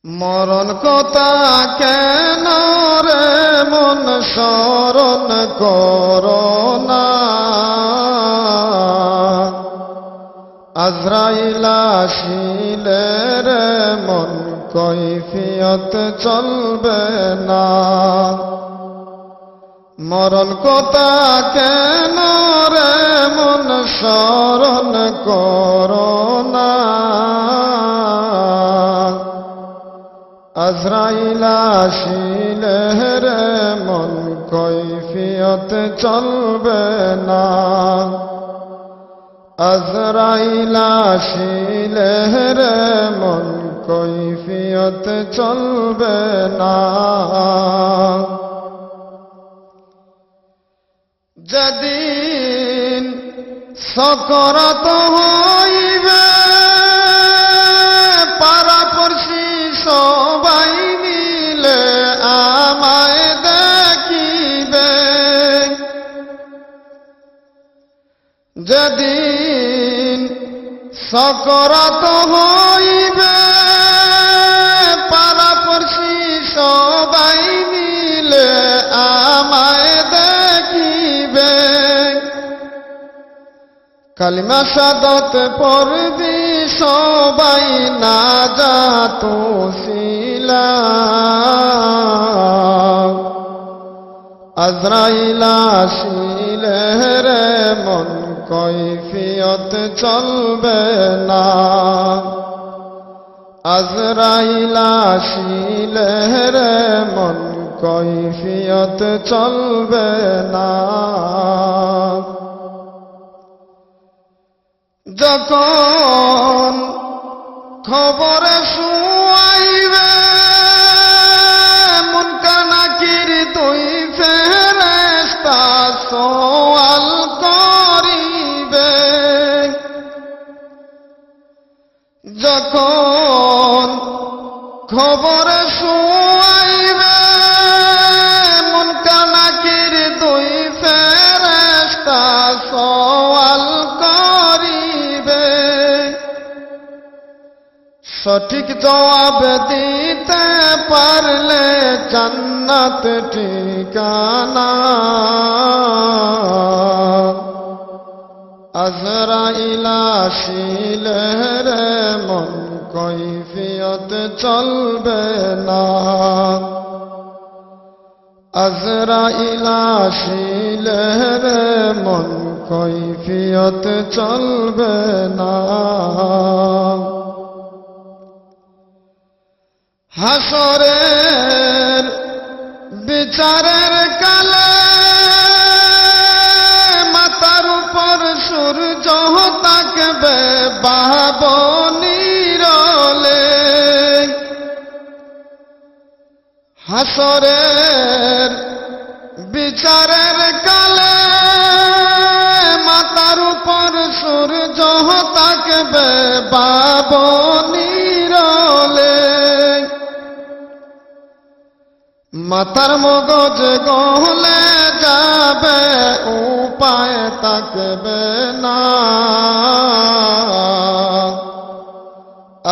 মরণ কথা কেন রে মন স্মরণ করো না, আজরাইল আসিলে রে মন কৈফিয়ত চলবে না। মরণ কথা কেন রে মন স্মরণ করো না, আজরাইল আসিলে রে মন কৈফিয়ত চলবে না। আজরাইল আসিলে রে মন কৈফিয়ত চলবে না। যেদিন সকরাত হইবে পাড়াপড়শি সবাই মিলে আমায় দেখিবে, যেদিন সকরাত হইবে পাড়াপড়শি সবাই মিলে আমায় দেখিবে, কালিমা শাহাদাত পড়বি সবাই নাজাত ওসিলা, আজরাইল আসিলে রে মন কৈফিয়ত চলবে না। আজরাইল আসিলে রে মন কৈফিয়ত চলবে না। যখন খবরে শুয়াইবে মুনকার নাকির দুই ফেরেশতা সওয়াল করিবে, যখন খবরে শুয়াইবে মুনকার নাকির দুই ফেরেশতা সওয়াল করিবে, সঠিক জবাব দিতে পারলে জান্নাত ঠিকানা। আজরাইল আসিলে রে মন কৈফিয়ত চলবে না। আজরাইল আসিলে রে মন কৈফিয়ত চলবে না। হাসরের বিচারের কালে মাথার উপর সূর্য থাকবে বাবনিরলে, হাসরের বিচারের কালে মাথার উপর সূর্য থাকবে বাবনিরলে, মাথার মগজ গলে যাবে উপায় থাকবে না।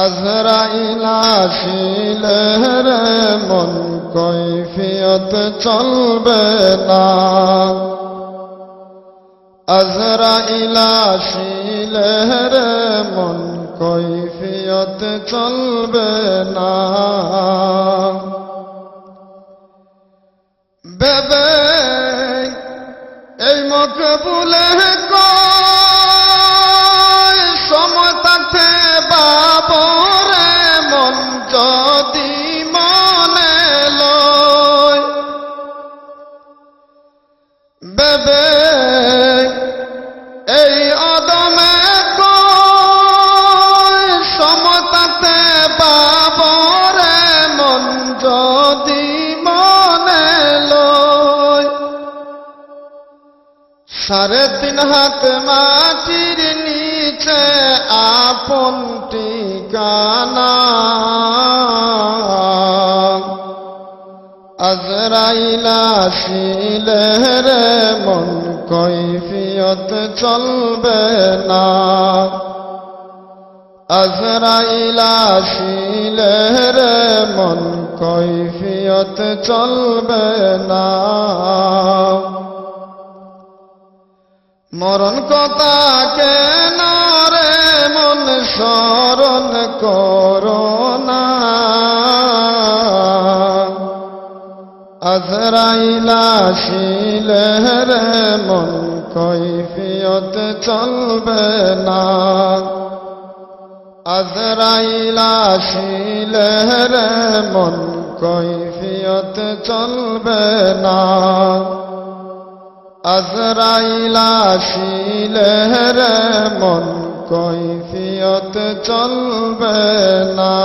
আজরাইল আসিলে রে মন কৈফিয়ত চলবে না। আজরাইল আসিলে রে মন কৈফিয়ত চলবে না। বেবে এই মকবুলে কয় সময় থাকতে বাবরে মন যদি মনে লয়, বেবে এই অদমে কয় সময় থাকতে বাবরে মন যদি সাড়ে তিন হাত মাটির নিচে আপন ঠিকানা। আজরাইল আসিলে রে মন কৈফিয়ত চলবে না। আজরাইল আসিলে রে মন কৈফিয়ত চলবে না। মরণ কথা কেন রে মন স্মরণ করো না, আজরাইল আসিলে রে মন কৈফিয়ত চলবে না। আজরাইল আসিলে রে মন কৈফিয়ত চলবে না। আজরাইল আসিলে রে মন কৈফিয়ত চলবে না।